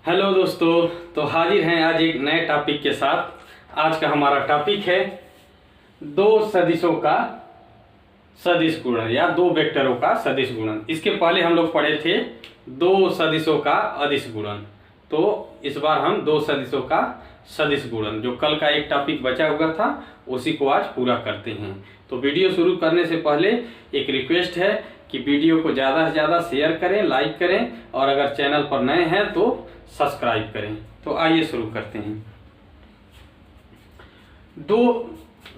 Hello दोस्तों, तो हाजिर हैं आज एक नए टॉपिक के साथ। आज का हमारा टॉपिक है दो सदिशों का सदिश गुणन या दो वेक्टरों का सदिश गुणन। इसके पहले हम लोग पढ़े थे दो सदिशों का अदिश गुणन। तो इस बार हम दो सदिशों का सदिश गुणन, जो कल का एक टॉपिक बचा हुआ था, उसी को आज पूरा करते हैं। तो वीडियो शुरू करने से पहले एक रिक्वेस्ट है कि वीडियो को ज़्यादा से ज़्यादा शेयर करें, लाइक करें, और अगर चैनल पर नए हैं तो सब्सक्राइब करें। तो आइए शुरू करते हैं। दो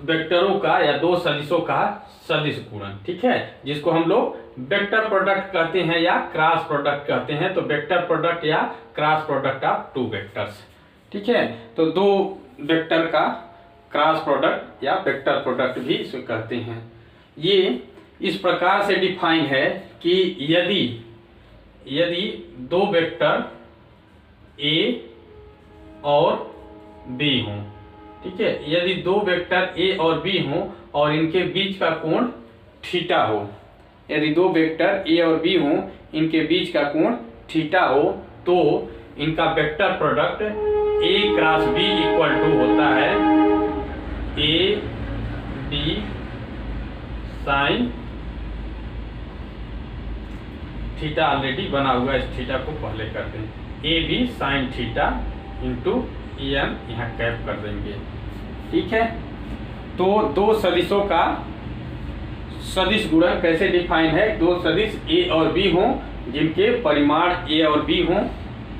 वेक्टरों का या दो सदिशों का सदिश गुणन, ठीक है, जिसको हम लोग वेक्टर प्रोडक्ट कहते हैं या क्रॉस प्रोडक्ट कहते हैं। तो वेक्टर प्रोडक्ट या cross product of two vectors, ठीक है। तो दो वेक्टर का क्रॉस प्रोडक्ट या वेक्टर प्रोडक्ट भी इसे कहते हैं। ये इस प्रकार से डिफाइन है कि यदि दो वेक्टर ए और बी हों, ठीक है, यदि दो वेक्टर ए और बी हों और इनके बीच का कोण थीटा हो, यदि दो वेक्टर ए और बी हों, इनके बीच का कोण थीटा हो, तो इनका vector product A cross B equal to होता है A B sine theta. Already बना हुआ है, इस थीटा को पहले करते हैं, A B sine theta into N, यहाँ कैप कर देंगे, ठीक है। तो दो सदिशों का सदिश गुणन कैसे डिफाइन है? दो सदिश ए और बी हों जिनके परिमाण ए और बी हों,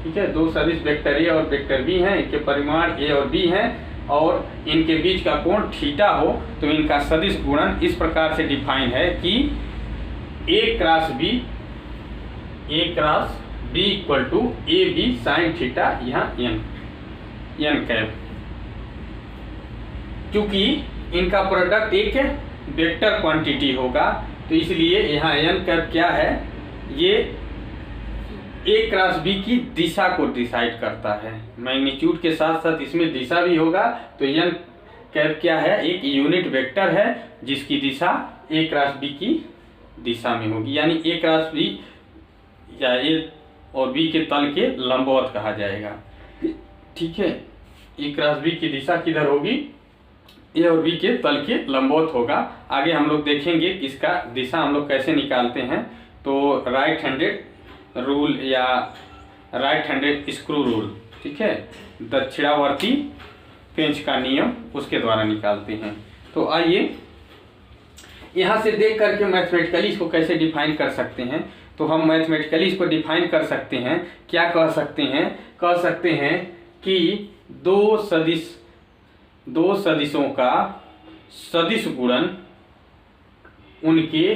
ठीक है, दो सदिश वेक्टर ए और वेक्टर बी हैं, इनके परिमाण ए और बी हैं और इनके बीच का कोण थीटा हो, तो इनका सदिश गुणन इस प्रकार से डिफाइन है कि A cross B equal to A B sine theta, यहाँ एन कैप। क्योंकि इनका प्रोडक्ट एक वेक्टर क्वांटिटी होगा, तो इसलिए यहाँ एन कैप क्या है, ये ए क्रॉस बी की दिशा को डिसाइड करता है। मैग्नीट्यूड के साथ साथ इसमें दिशा भी होगा। तो एन कैप क्या है, एक यूनिट वेक्टर है जिसकी दिशा ए क्रॉस बी की दिशा में होगी, यानी ए क्रॉस बी या ए और बी के तल के लंबवत कहा जाएगा, ठीक है। ए क्रॉस बी की दिशा किधर होगी, ए और बी के तल के लंबवत होगा। आगे हम लोग देखेंगे कि इसका दिशा हम लोग कैसे निकालते हैं। तो राइट हैंडेड रूल या राइट हैंडेड स्क्रू रूल, ठीक है, दक्षिणावर्ती पेंच का नियम, उसके द्वारा निकालते हैं। तो आइए यहाँ से देख करके मैथमेटिकली इसको कैसे डिफाइन कर सकते हैं। तो हम मैथमेटिकली इसको डिफाइन कर सकते हैं। क्या कह सकते हैं कि दो सदिशों का सदिश गुणन उनके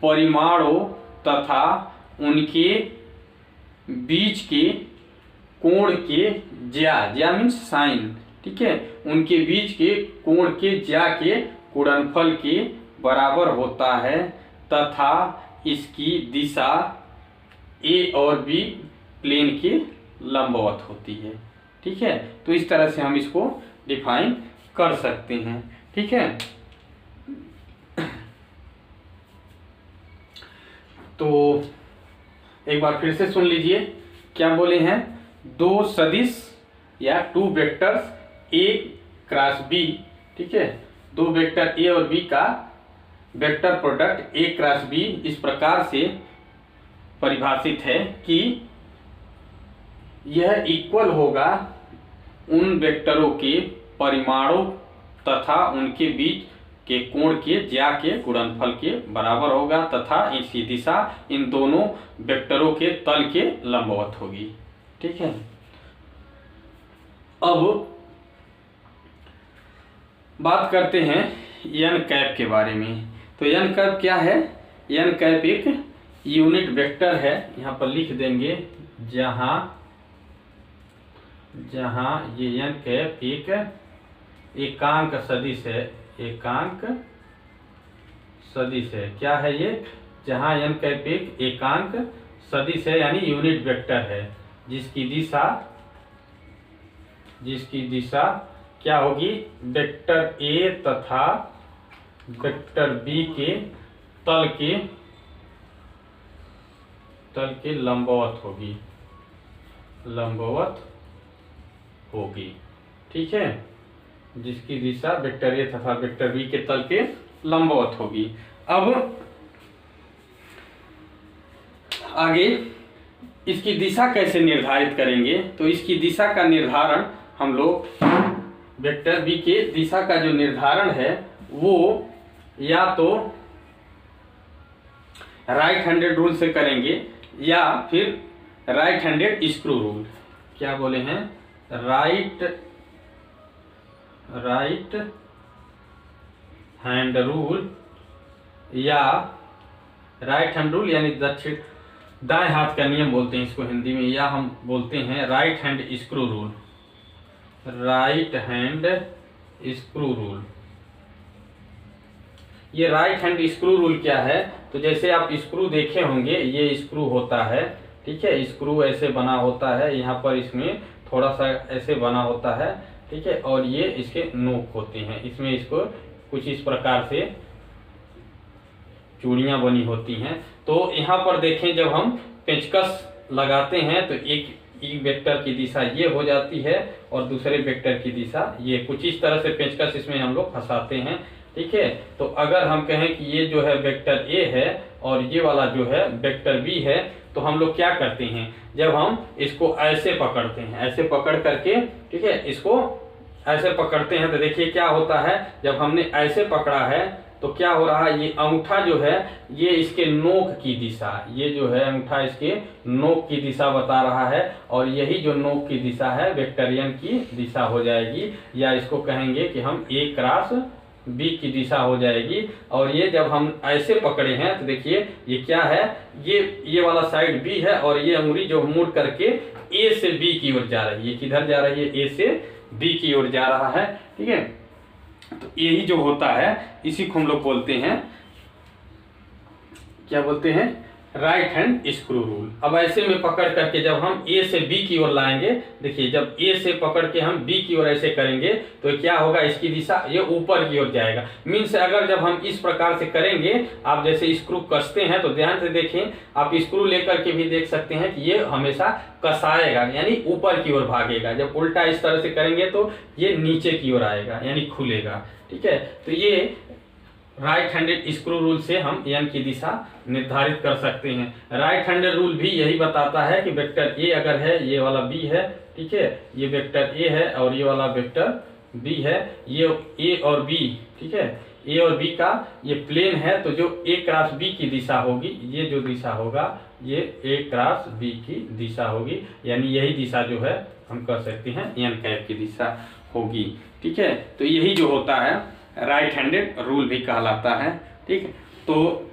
परिमाणों तथा उनके बीच के कोण के ज्या मीन्स साइन, ठीक है, उनके बीच के कोण के ज्या के गुणनफल के बराबर होता है तथा इसकी दिशा ए और बी प्लेन के लंबवत होती है, ठीक है। तो इस तरह से हम इसको डिफाइन कर सकते हैं, ठीक है। तो एक बार फिर से सुन लीजिए, क्या बोले हैं, दो सदिश या two vectors A cross B, ठीक है, दो वेक्टर ए और बी का vector product A cross B इस प्रकार से परिभाषित है कि यह इक्वल होगा उन वेक्टरों के परिमाणों तथा उनके बीच के कोण के ज्या के गुणनफल के बराबर होगा तथा इसकी दिशा इन दोनों वेक्टरों के तल के लंबवत होगी, ठीक है। अब बात करते हैं एन कैप के बारे में। तो एन कैप क्या है? एन कैप एक यूनिट वेक्टर है, यहाँ पर लिख देंगे, जहां ये एन कैप एक एकांक सदिश है, एकांक सदिश है। क्या है ये? जहां एन कैप एक एकांक सदिश है, यानी यूनिट वेक्टर है, जिसकी दिशा क्या होगी, वेक्टर ए तथा वेक्टर बी के तल के लंबवत होगी, लंबवत होगी। ठीक है, जिसकी दिशा वेक्टर ए तथा वेक्टर बी के तल के लंबवत होगी। अब आगे इसकी दिशा कैसे निर्धारित करेंगे, तो इसकी दिशा का निर्धारण हम लोग वेक्टर बी के दिशा का जो निर्धारण है वो या तो राइट हैंडेड रूल से करेंगे या फिर राइट हैंडेड स्क्रू रूल। क्या बोले हैं, राइट हैंड रूल या राइट हैंड रूल यानी दक्षिण दाएं हाथ का नियम बोलते हैं इसको हिंदी में, या हम बोलते हैं right hand screw rule. Right hand screw rule, ये राइट हैंड स्क्रू रूल क्या है, तो जैसे आप स्क्रू देखे होंगे, ये स्क्रू होता है। ठीक है, स्क्रू ऐसे बना होता है, यहाँ पर इसमें थोड़ा सा ऐसे बना होता है। ठीक है, और ये इसके नोक होते हैं, इसमें इसको कुछ इस प्रकार से चूड़ियां बनी होती हैं। तो यहाँ पर देखें, जब हम पेंचकस लगाते हैं तो एक वेक्टर की दिशा ये हो जाती है और दूसरे वेक्टर की दिशा ये, कुछ इस तरह से पेंचकस इसमें हम लोग फंसाते हैं। ठीक है, तो अगर हम कहें कि ये जो है वेक्टर ए है और ये वाला जो है वेक्टर बी है, तो हम लोग क्या करते हैं, जब हम इसको ऐसे पकड़ते हैं, ऐसे पकड़ करके, ठीक है, इसको ऐसे पकड़ते हैं, तो देखिए क्या होता है, जब हमने ऐसे पकड़ा है तो क्या हो रहा है, ये अंगूठा जो है ये इसके नोक की दिशा, ये जो है अंगूठा इसके नोक की दिशा बता रहा है, और यही जो नोक की दिशा है वेक्टरियन की दिशा हो जाएगी, या इसको कहेंगे कि हम ए क्रॉस बी की दिशा हो जाएगी। और ये जब हम ऐसे पकड़े हैं तो देखिए ये क्या है, ये वाला साइड बी है और ये अंगुली जो मुड़ करके ए से बी की ओर जा रही है। किधर जा रही है, ए से बी की ओर जा रहा है। ठीक है, तो यही जो होता है इसी को हम लोग बोलते हैं, क्या बोलते हैं, राइट हैंड स्क्रू रूल। अब ऐसे में पकड़ करके जब हम ए से बी की ओर लाएंगे, देखिए जब ए से पकड़ के हम बी की ओर ऐसे करेंगे तो क्या होगा, इसकी दिशा ये ऊपर की ओर जाएगा। मीन्स अगर जब हम इस प्रकार से करेंगे, आप जैसे स्क्रू कसते हैं तो ध्यान से देखें, आप स्क्रू लेकर के भी देख सकते हैं कि ये हमेशा कसाएगा यानी ऊपर की ओर भागेगा। जब उल्टा इस तरह से करेंगे तो ये नीचे की ओर आएगा यानी खुलेगा। ठीक है, तो ये राइट हैंडेड स्क्रू रूल से हम एन की दिशा निर्धारित कर सकते हैं। राइट हैंडेड रूल भी यही बताता है कि वेक्टर ए अगर है, ये वाला बी है, ठीक है, ये वेक्टर ए है और ये वाला वेक्टर बी है, ये ए और बी, ठीक है, ए और बी का ये प्लेन है, तो जो ए क्रॉस बी की दिशा होगी, ये जो दिशा होगा ये ए क्रॉस बी की दिशा होगी, यानी यही दिशा जो है हम कह सकते हैं एन कैप की दिशा होगी। ठीक है, तो यही जो होता है राइट हैंडेड रूल भी कहलाता है। ठीक है, तो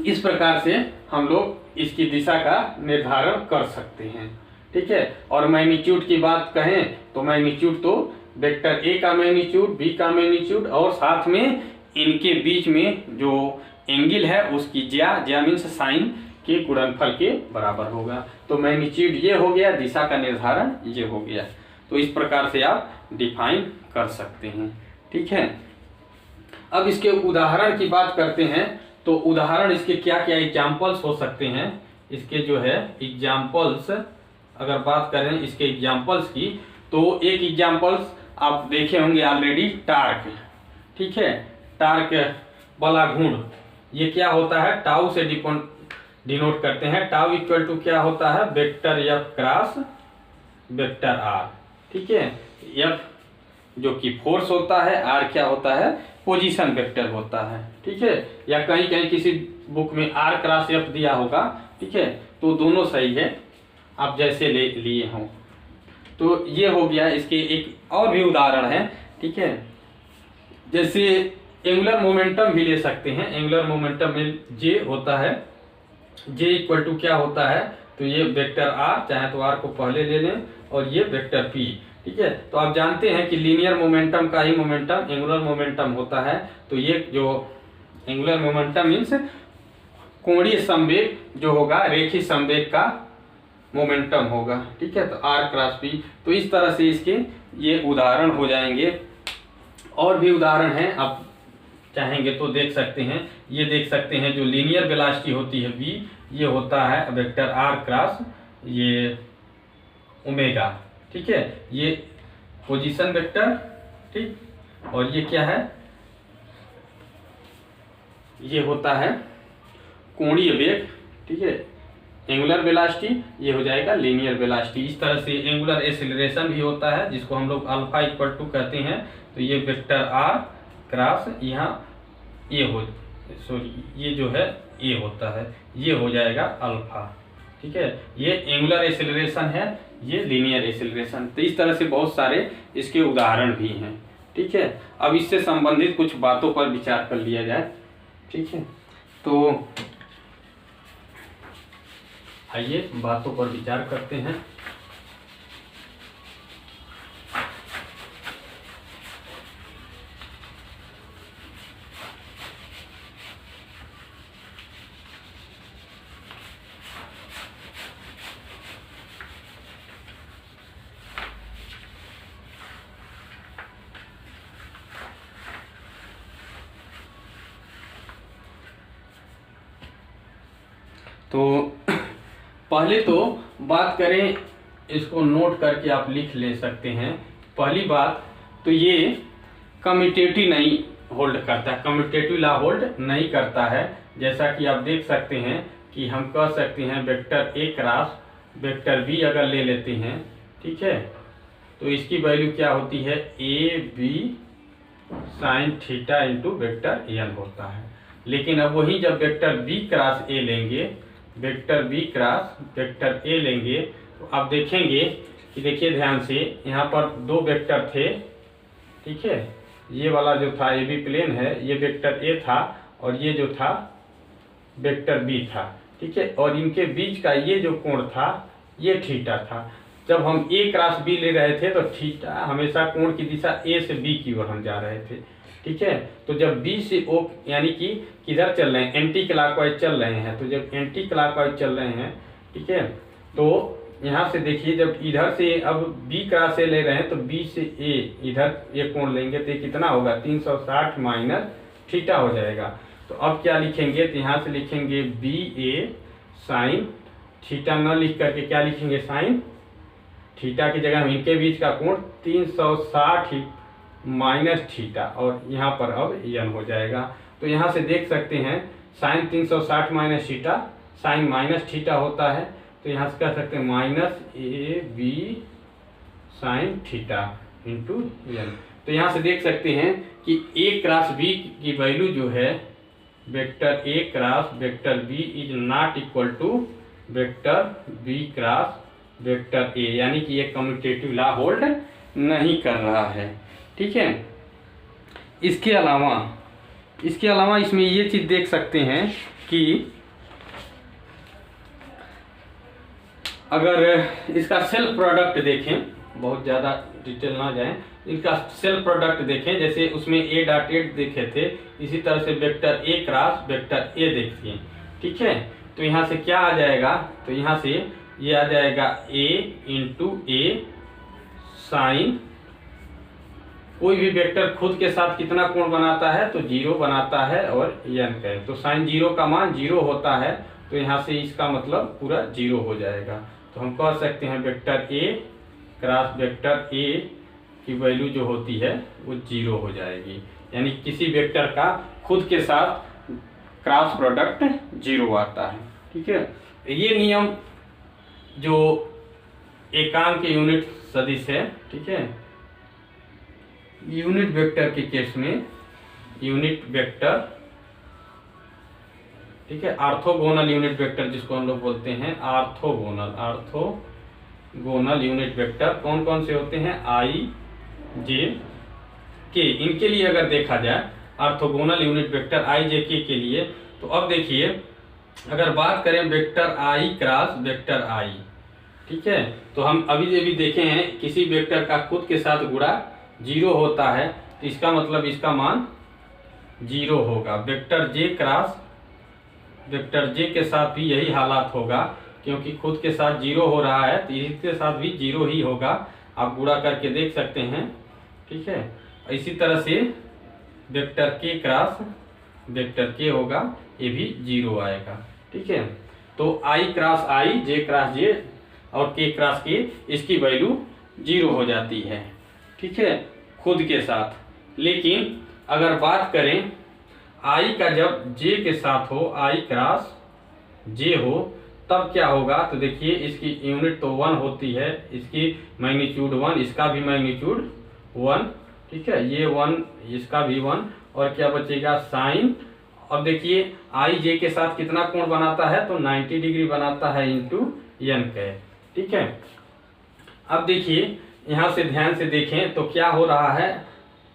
इस प्रकार से हम लोग इसकी दिशा का निर्धारण कर सकते हैं। ठीक है, और मैग्नीट्यूड की बात कहें तो मैग्नीट्यूड तो वेक्टर ए का मैग्नीट्यूड, बी का मैग्नीट्यूड और साथ में इनके बीच में जो एंगल है उसकी ज्या मीन्स साइन के गुणनफल के बराबर होगा। तो मैग्नीट्यूड ये हो गया, दिशा का निर्धारण ये हो गया। तो इस प्रकार से आप डिफाइन कर सकते हैं। ठीक है, अब इसके उदाहरण की बात करते हैं, तो उदाहरण इसके क्या क्या एग्जाम्पल्स हो सकते हैं। इसके जो है एग्जाम्पल्स, अगर बात करें इसके एग्जाम्पल्स की, तो एक एग्जाम्पल्स आप देखे होंगे ऑलरेडी, टार्क। ठीक है, टार्क वाला गुण ये क्या होता है, टाउ से डिनोट करते हैं। टाउ इक्वल टू क्या होता है, vector F cross vector R. ठीक है, एफ जो कि फोर्स होता है, आर क्या होता है, पोजीशन वेक्टर होता है। ठीक है, या कहीं कहीं किसी बुक में आर क्रॉस एफ दिया होगा। ठीक है, तो दोनों सही है, आप जैसे लिए हों। तो ये हो गया, इसके एक और भी उदाहरण है। ठीक है, जैसे एंगुलर मोमेंटम भी ले सकते हैं। एंगुलर मोमेंटम में जे होता है, जे इक्वल टू क्या होता है, तो ये वेक्टर आर, चाहे तो आर को पहले ले लें, और ये वेक्टर पी। ठीक है, तो आप जानते हैं कि लीनियर मोमेंटम का ही मोमेंटम एंगुलर मोमेंटम होता है। तो ये जो एंगुलर मोमेंटम मीन्स कोणीय संवेग जो होगा, रेखीय संवेग का मोमेंटम होगा। ठीक है, तो आर क्रॉस पी। तो इस तरह से इसके ये उदाहरण हो जाएंगे। और भी उदाहरण हैं, आप चाहेंगे तो देख सकते हैं। ये देख सकते हैं, जो लीनियर वेलोसिटी होती है v, ये होता है वेक्टर आर क्रॉस ये ओमेगा, ठीक है। ये पोजीशन वेक्टर, ठीक, और ये क्या है, ये होता है कोणीय वेग, ठीक है, एंगुलर वेलोसिटी, ये हो जाएगा लीनियर वेलोसिटी। इस तरह से एंगुलर एक्सेलरेशन भी होता है जिसको हम लोग अल्फा इक्वल टू कहते हैं। तो ये वेक्टर आर क्रॉस यहाँ ये जो है ये होता है, ये हो जाएगा अल्फा, ठीक है। ये एंगुलर एक्सेलरेशन है, ये लीनियर एक्सेलरेशन। तो इस तरह से बहुत सारे इसके उदाहरण भी हैं, ठीक है। अब इससे संबंधित कुछ बातों पर विचार कर लिया जाए, ठीक है। तो आइए बातों पर विचार करते हैं। तो पहले तो बात करें, इसको नोट करके आप लिख ले सकते हैं। पहली बात तो ये कम्यूटेटिव नहीं होल्ड करता, कम्यूटेटिव लॉ होल्ड नहीं करता है। जैसा कि आप देख सकते हैं कि हम कह सकते हैं vector A cross vector B अगर ले लेते हैं, ठीक है, तो इसकी वैल्यू क्या होती है, A B sine theta into vector N होता है। लेकिन अब वही जब वेक्टर बी क्रॉस ए लेंगे, vector B cross vector A लेंगे, तो आप देखेंगे कि देखिए ध्यान से, यहाँ पर दो वेक्टर थे, ठीक है। ये वाला जो था ये भी प्लेन है, ये वेक्टर ए था और ये जो था वेक्टर बी था, ठीक है। और इनके बीच का ये जो कोण था ये थीटा था। जब हम ए क्रॉस बी ले रहे थे तो थीटा हमेशा कोण की दिशा ए से बी की ओर हम जा रहे थे, ठीक है। तो जब बी से ओ यानी कि किधर चल रहे हैं, एंटी क्लॉकवाइज चल रहे हैं, तो जब एंटी क्लॉकवाइज चल रहे हैं, ठीक है, तो यहाँ से देखिए जब इधर से अब बी क्रॉस ए ले रहे हैं तो बी से ए इधर ये कोण लेंगे तो ये कितना होगा, 360 माइनस थीटा हो जाएगा। तो अब क्या लिखेंगे, तो यहाँ से लिखेंगे बी ए साइन थीटा, न लिख करके क्या लिखेंगे, साइन थीटा की जगह इनके बीच का कोण 360 माइनस थीटा, और यहाँ पर अब एन हो जाएगा। तो यहाँ से देख सकते हैं sine 360 minus theta sine minus theta होता है, तो यहाँ से कह सकते हैं minus A B sine theta into N. तो यहाँ से देख सकते हैं कि ए क्रॉस बी की वैल्यू जो है vector A cross vector B is not equal to vector B cross vector A, यानी कि ये कम्यूटेटिव लॉ होल्ड नहीं कर रहा है, ठीक है। इसके अलावा इसमें ये चीज देख सकते हैं कि अगर इसका सेल्फ प्रोडक्ट देखें, बहुत ज़्यादा डिटेल ना जाएं, इनका सेल्फ प्रोडक्ट देखें, जैसे उसमें ए डॉट ए देखे थे, इसी तरह से वेक्टर ए क्रॉस वेक्टर ए देखिए, ठीक है। तो यहाँ से क्या आ जाएगा, तो यहाँ से ये आ जाएगा ए इंटू ए साइन, कोई भी वेक्टर खुद के साथ कितना कोण बनाता है, तो 0 बनाता है, और एन का है तो साइन 0 का मान 0 होता है, तो यहाँ से इसका मतलब पूरा 0 हो जाएगा। तो हम कह सकते हैं वेक्टर ए क्रॉस वेक्टर ए की वैल्यू जो होती है वो 0 हो जाएगी, यानी किसी वेक्टर का खुद के साथ क्रॉस प्रोडक्ट 0 आता है, ठीक है। ये नियम जो एकांक यूनिट सदिश है, ठीक है, यूनिट वेक्टर के केस में यूनिट वेक्टर, ठीक है, ऑर्थोगोनल यूनिट वेक्टर जिसको हम लोग बोलते हैं ऑर्थोगोनल यूनिट वेक्टर कौन कौन से होते हैं, आई जे के, इनके लिए अगर देखा जाए ऑर्थोगोनल यूनिट वेक्टर आई जे के लिए, तो अब देखिए अगर बात करें वेक्टर आई क्रॉस वेक्टर आई, ठीक है, तो हम अभी देखे हैं किसी वेक्टर का खुद के साथ गुणा 0 होता है, तो इसका मतलब इसका मान 0 होगा। वेक्टर जे क्रॉस वेक्टर जे के साथ भी यही हालात होगा, क्योंकि खुद के साथ 0 हो रहा है तो इसके साथ भी 0 ही होगा, आप गुणा करके देख सकते हैं, ठीक है। इसी तरह से वेक्टर के क्रॉस वेक्टर के होगा, ये भी 0 आएगा, ठीक है। तो आई क्रॉस आई जे क्रॉस जे और के क्रॉस के इसकी वैल्यू 0 हो जाती है, ठीक है, खुद के साथ। लेकिन अगर बात करें आई का, जब जे के साथ हो, आई क्रॉस जे हो, तब क्या होगा, तो देखिए इसकी यूनिट तो 1 होती है, इसकी मैग्नीट्यूड 1, इसका भी मैग्नीट्यूड 1, ठीक है, ये 1, इसका भी 1, और क्या बचेगा साइन। अब देखिए आई जे के साथ कितना कोण बनाता है, तो 90 डिग्री बनाता है इंटू एन के, ठीक है। अब देखिए यहाँ से ध्यान से देखें तो क्या हो रहा है,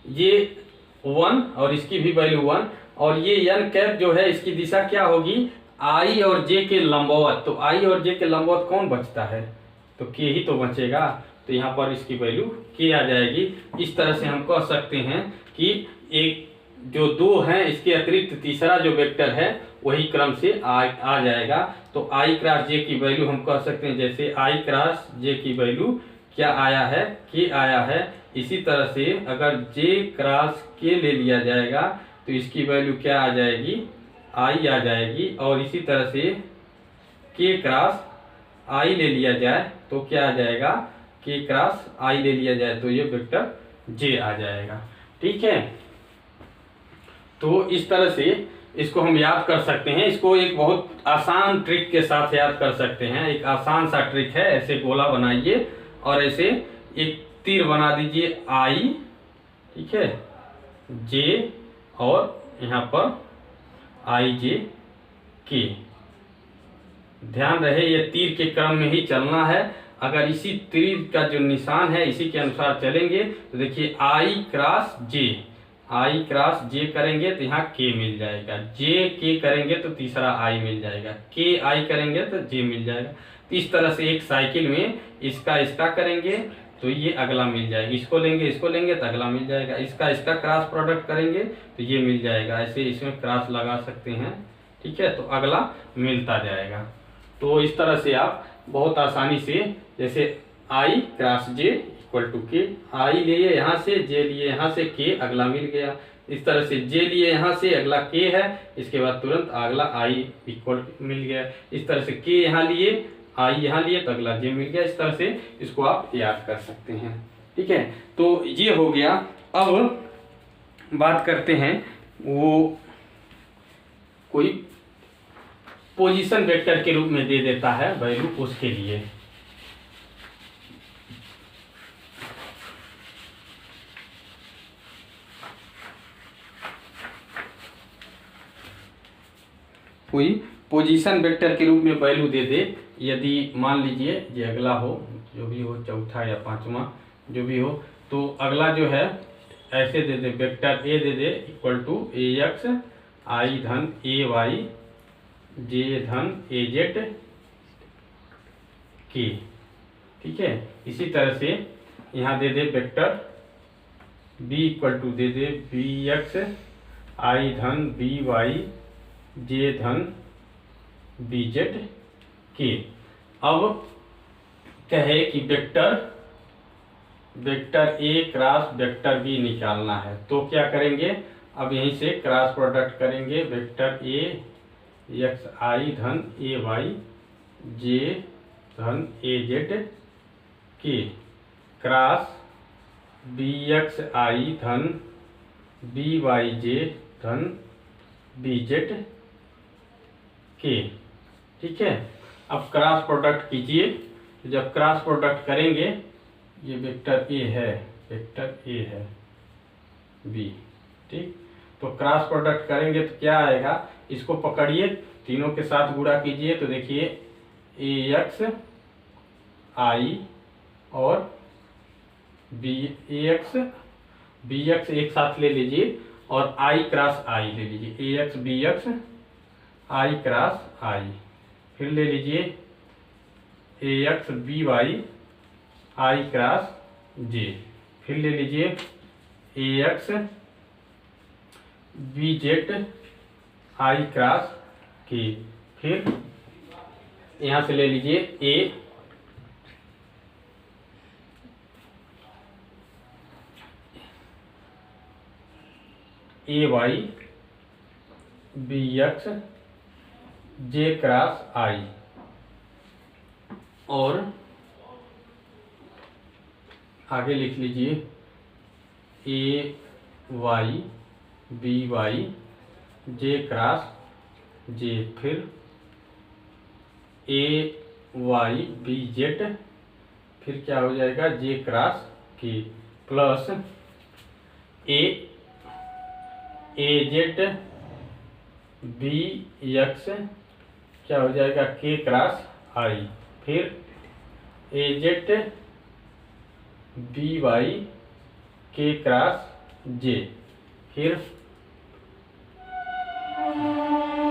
ये 1 और इसकी भी वैल्यू 1, और ये एन कैप जो है इसकी दिशा क्या होगी, आई और जे के लंबवत। तो आई और जे के लंबवत कौन बचता है, तो के ही तो बचेगा, तो यहाँ पर इसकी वैल्यू के आ जाएगी। इस तरह से हम कह सकते हैं कि एक जो 2 हैं इसके अतिरिक्त तीसरा जो वेक्टर है वही क्रम से आ जाएगा। तो आई क्रॉस जे की वैल्यू हम कह सकते हैं, जैसे आई क्रॉस जे की वैल्यू क्या आया है, के आया है। इसी तरह से अगर जे क्रॉस के ले लिया जाएगा तो इसकी वैल्यू क्या आ जाएगी, आई आ जाएगी। और इसी तरह से के क्रॉस आई ले लिया जाए तो क्या आ जाएगा, के क्रॉस आई ले लिया जाए तो ये वेक्टर जे आ जाएगा, ठीक है। तो इस तरह से इसको हम याद कर सकते हैं। इसको एक बहुत आसान ट्रिक के साथ याद कर सकते हैं। एक आसान सा ट्रिक है, ऐसे गोला बनाइए और ऐसे एक तीर बना दीजिए आई, ठीक है, जे, और यहाँ पर आई जे के। ध्यान रहे ये तीर के क्रम में ही चलना है। अगर इसी तीर का जो निशान है इसी के अनुसार चलेंगे तो देखिए आई क्रॉस जे, आई क्रॉस जे करेंगे तो यहाँ के मिल जाएगा, जे के करेंगे तो तीसरा आई मिल जाएगा, के आई करेंगे तो जे मिल जाएगा। तो इस तरह से एक साइकिल में इसका करेंगे तो ये अगला मिल जाएगा, इसको लेंगे तो अगला मिल जाएगा, इसका क्रॉस प्रोडक्ट करेंगे तो ये मिल जाएगा। ऐसे इसमें क्रॉस लगा सकते हैं, ठीक है, तो अगला मिलता जाएगा। तो इस तरह से आप बहुत आसानी से, जैसे आई क्रॉस जे इक्वल टू के, आई लिए यहाँ से, जे लिए यहाँ से, के अगला मिल गया। इस तरह से जे लिए यहाँ से, अगला के है, इसके बाद तुरंत अगला आई इक्वल मिल गया। इस तरह से के यहाँ लिए, आई यहाँ लिए तो अगला जे मिल गया। इस तरह से इसको आप याद कर सकते हैं, ठीक है। तो ये हो गया। अब बात करते हैं वो कोई पोजीशन वेक्टर के रूप में दे देता है वैल्यू, उसके लिए कोई पोजीशन वेक्टर के रूप में वैल्यू दे दे। यदि मान लीजिए ये अगला हो, जो भी हो, चौथा या पांचवा जो भी हो, तो अगला जो है ऐसे दे दे, वेक्टर ए दे दे equal to A X I धन ए वाई जे धन ए जेड के, ठीक है। इसी तरह से यहाँ दे दे वेक्टर बी इक्वल टू दे दे बी एक्स आई धन बी वाई जे धन बी जेड के। अब कहे कि vector A cross vector B निकालना है, तो क्या करेंगे, अब यहीं से क्रॉस प्रोडक्ट करेंगे, वेक्टर ए एक्स आई धन ए वाई जे धन ए जेड के क्रॉस बी एक्स आई धन बी वाई जे धन बी जेड के, ठीक है। अब क्रॉस प्रोडक्ट कीजिए, जब क्रॉस प्रोडक्ट करेंगे, ये वेक्टर ए है, वेक्टर ए है बी, ठीक, तो क्रॉस प्रोडक्ट करेंगे तो क्या आएगा, इसको पकड़िए, तीनों के साथ गुणा कीजिए तो देखिए ए एक्स आई और बी एक्स एक साथ ले लीजिए और आई क्रॉस आई ले लीजिए, A X B X I cross I, फिर ले लीजिए A X B Y I cross J, फिर ले लीजिए A X B Z I cross K, फिर यहाँ से ले लीजिए A Y B X J cross I, और आगे लिख लीजिए A Y B Y J cross J, फिर ए वाई बी जेड, फिर क्या हो जाएगा J cross K, plus A Z B x क्या हो जाएगा के क्रॉस आई, फिर ए जेड बी वाई के क्रॉस जे, फिर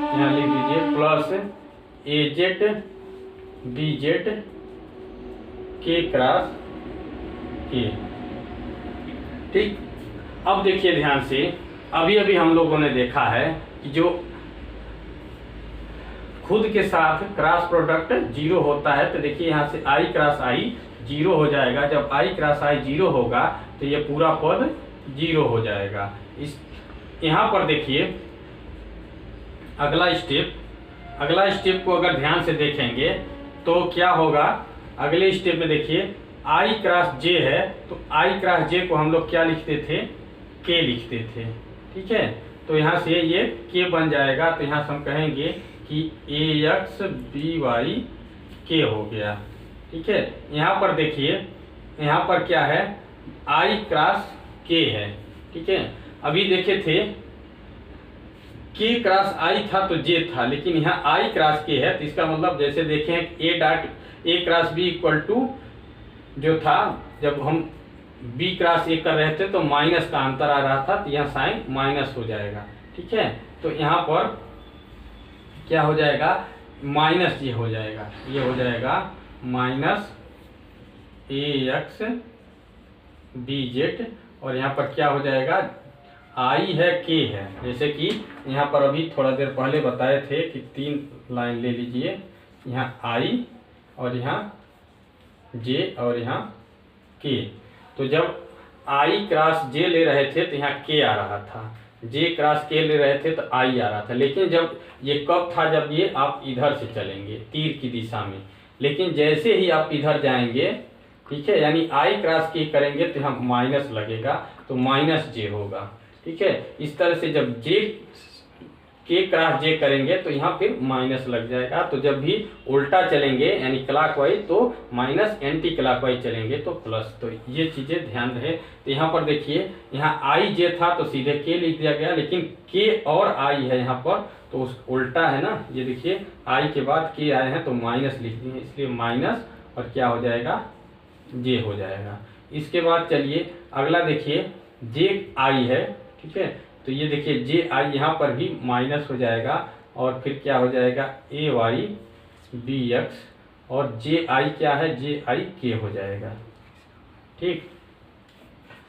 यहाँ लिख दीजिए plus A Z B Z के क्रॉस के। ठीक, अब देखिए ध्यान से, अभी अभी हम लोगों ने देखा है कि जो खुद के साथ क्रॉस प्रोडक्ट जीरो होता है, तो देखिए यहाँ से आई क्रॉस आई जीरो हो जाएगा। जब आई क्रॉस आई जीरो होगा तो ये पूरा पद जीरो हो जाएगा। इस यहाँ पर देखिए अगला स्टेप को अगर ध्यान से देखेंगे तो क्या होगा। अगले स्टेप में देखिए आई क्रॉस जे है, तो आई क्रॉस जे को हम लोग क्या लिखते थे, के लिखते थे। ठीक है, तो यहाँ से ये के बन जाएगा, तो यहाँ से हम कहेंगे कि ए एक्स बी वाई के हो गया। ठीक है, यहाँ पर देखिए यहाँ पर क्या है, आई क्रॉस के है। ठीक है, अभी देखे थे के क्रॉस आई था तो जे था, लेकिन यहाँ आई क्रॉस के है, तो इसका मतलब जैसे देखें ए क्रॉस बी इक्वल टू जो था, जब हम बी क्रॉस ए कर रहे थे तो माइनस का अंतर आ रहा था, तो यहाँ साइन माइनस हो जाएगा। ठीक है, तो यहाँ पर क्या हो जाएगा, माइनस ये हो जाएगा, ये हो जाएगा माइनस ए एक्स बी जेड, और यहाँ पर क्या हो जाएगा, आई है के है। जैसे कि यहाँ पर अभी थोड़ा देर पहले बताए थे कि 3 लाइन ले लीजिए, यहाँ आई और यहाँ जे और यहाँ के। तो जब आई क्रॉस जे ले रहे थे तो यहाँ के आ रहा था, जे क्रॉस के ले रहे थे तो आई आ रहा था। लेकिन जब ये कब था, जब ये आप इधर से चलेंगे तीर की दिशा में, लेकिन जैसे ही आप इधर जाएंगे, ठीक है, यानी आई क्रॉस के करेंगे तो यहाँ माइनस लगेगा, तो माइनस जे होगा। ठीक है, इस तरह से जब जे के क्रॉस जे करेंगे तो यहाँ फिर माइनस लग जाएगा। तो जब भी उल्टा चलेंगे यानी क्लॉकवाइज तो माइनस, एंटी क्लॉकवाइज चलेंगे तो प्लस। तो ये चीजें ध्यान रहे। तो यहाँ पर देखिए यहाँ आई जे था तो सीधे के लिख दिया गया, लेकिन के और आई है यहाँ पर तो उस उल्टा है ना, ये देखिए आई के बाद के आए हैं तो माइनस लिख दिए, इसलिए माइनस और क्या हो जाएगा, जे हो जाएगा। इसके बाद चलिए अगला देखिए जे आई है। ठीक है, तो ये देखिए जे आई यहाँ पर भी माइनस हो जाएगा, और फिर क्या हो जाएगा ए वाई बी एक्स, और जे आई क्या है, जे आई के हो जाएगा। ठीक,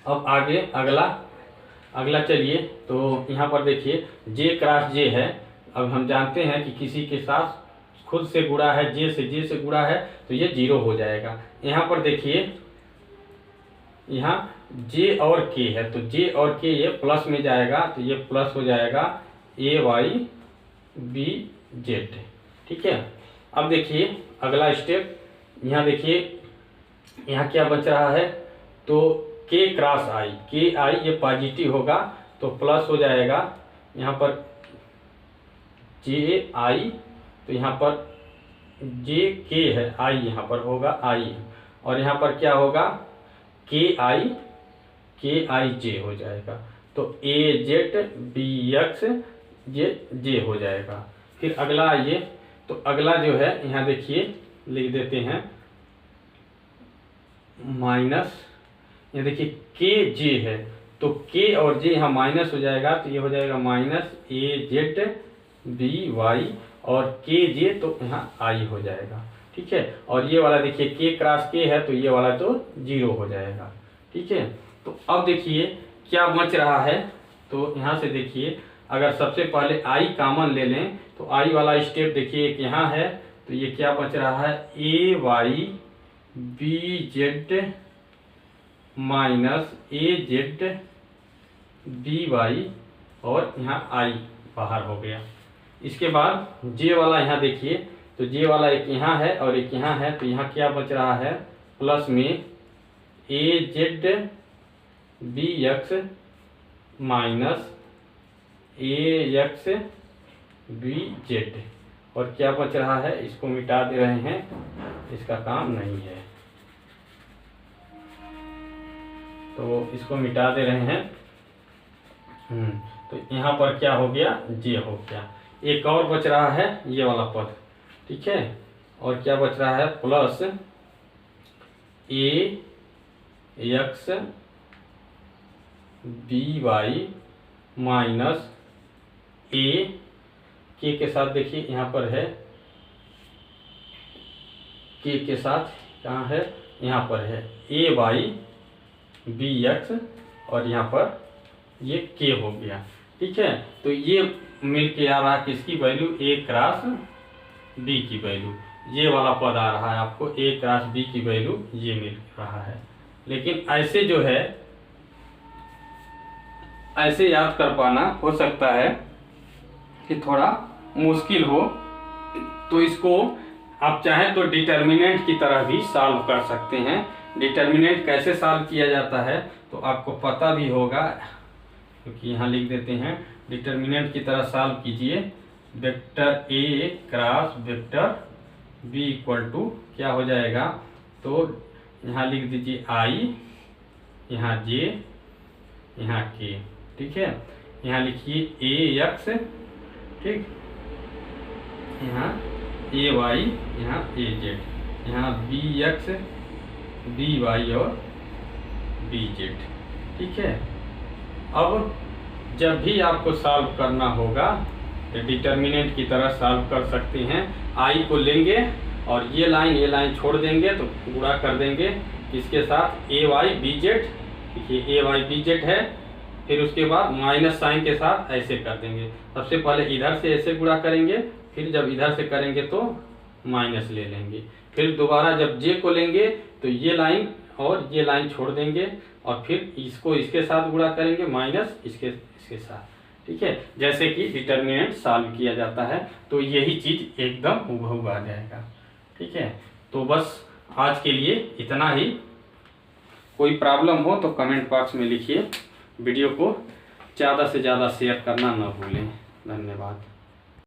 अब आगे अगला चलिए, तो यहाँ पर देखिए जे क्रॉस जे है। अब हम जानते हैं कि किसी के साथ खुद से गुणा है, जे से गुणा है तो ये जीरो हो जाएगा। यहाँ पर देखिए यहाँ जे और के है, तो जे और के ये प्लस में जाएगा, तो ये प्लस हो जाएगा ए वाई बी जेड। ठीक है, अब देखिए अगला स्टेप, यहाँ देखिए यहाँ क्या बच रहा है, तो के क्रॉस आई, के आई ये पॉजिटिव होगा तो प्लस हो जाएगा, यहाँ पर जे आई, तो यहाँ पर जे के है, आई यहाँ पर होगा आई, और यहाँ पर क्या होगा के आई जे हो जाएगा, तो ए जेड बी एक्स जे हो जाएगा। फिर अगला आइए, तो अगला जो है यहाँ देखिए लिख देते हैं माइनस, ये देखिए के जे है तो के और जे यहाँ माइनस हो जाएगा, तो ये हो जाएगा माइनस ए जेड बी वाई, और के जे तो यहाँ आई हो जाएगा। ठीक है, और ये वाला देखिए के क्रॉस के है तो ये वाला तो जीरो हो जाएगा। ठीक है, तो अब देखिए क्या बच रहा है, तो यहाँ से देखिए अगर सबसे पहले आई कॉमन ले लें तो आई वाला स्टेप देखिए एक यहाँ है, तो ये क्या बच रहा है ए वाई बी जेड माइनस ए जेड बी वाई, और यहाँ आई बाहर हो गया। इसके बाद जे वाला यहाँ देखिए, तो जे वाला एक यहाँ है और एक यहाँ है, तो यहाँ क्या बच रहा है प्लस में ए जेड बी एक्स माइनस ए एक्स बी जेड, और क्या बच रहा है, इसको मिटा दे रहे हैं, इसका काम नहीं है तो इसको मिटा दे रहे हैं। तो यहाँ पर क्या हो गया, जे हो गया। एक और बच रहा है ये वाला पद, ठीक है, और क्या बच रहा है, प्लस ए एक्स बी वाई माइनस ए के साथ, देखिए यहाँ पर है के साथ, कहाँ है, यहाँ पर है ए वाई बी एक्स, और यहाँ पर ये के हो गया, ठीक है। तो ये मिल के आ रहा है किसकी वैल्यू, ए क्रॉस बी की वैल्यू, ये वाला पद आ रहा है आपको, ए क्रॉस बी की वैल्यू ये मिल रहा है। लेकिन ऐसे जो है, ऐसे याद कर पाना हो सकता है कि थोड़ा मुश्किल हो, तो इसको आप चाहें तो डिटर्मिनेंट की तरह भी सॉल्व कर सकते हैं। डिटर्मिनेंट कैसे सॉल्व किया जाता है तो आपको पता भी होगा, क्योंकि यहाँ लिख देते हैं, डिटर्मिनेंट की तरह सॉल्व कीजिए, vector A cross vector B equal to क्या हो जाएगा, तो यहाँ लिख दीजिए आई, यहाँ जे, यहाँ के, ठीक है। यहाँ लिखिए ए एक्स, ठीक, यहाँ ए वाई, यहाँ ए जेड, यहाँ बी एक्स बी वाई और बी जेड, ठीक है। अब जब भी आपको सॉल्व करना होगा तो डिटर्मिनेंट की तरह सॉल्व कर सकते हैं। आई को लेंगे और ये लाइन छोड़ देंगे तो गुणा कर देंगे किसके साथ, ए वाई बी जेड, देखिए ए वाई बी जेड है, फिर उसके बाद माइनस साइन के साथ ऐसे कर देंगे। सबसे पहले इधर से ऐसे गुणा करेंगे, फिर जब इधर से करेंगे तो माइनस ले लेंगे, फिर दोबारा जब जे को लेंगे तो ये लाइन और ये लाइन छोड़ देंगे, और फिर इसको इसके साथ गुणा करेंगे, माइनस इसके साथ, ठीक है। जैसे कि डिटर्मिनेंट सॉल्व किया जाता है, तो यही चीज एकदम हुबहू आ जाएगा, ठीक है। तो बस आज के लिए इतना ही। कोई प्रॉब्लम हो तो कमेंट बॉक्स में लिखिए। वीडियो को ज़्यादा से ज़्यादा शेयर करना न भूलें। धन्यवाद।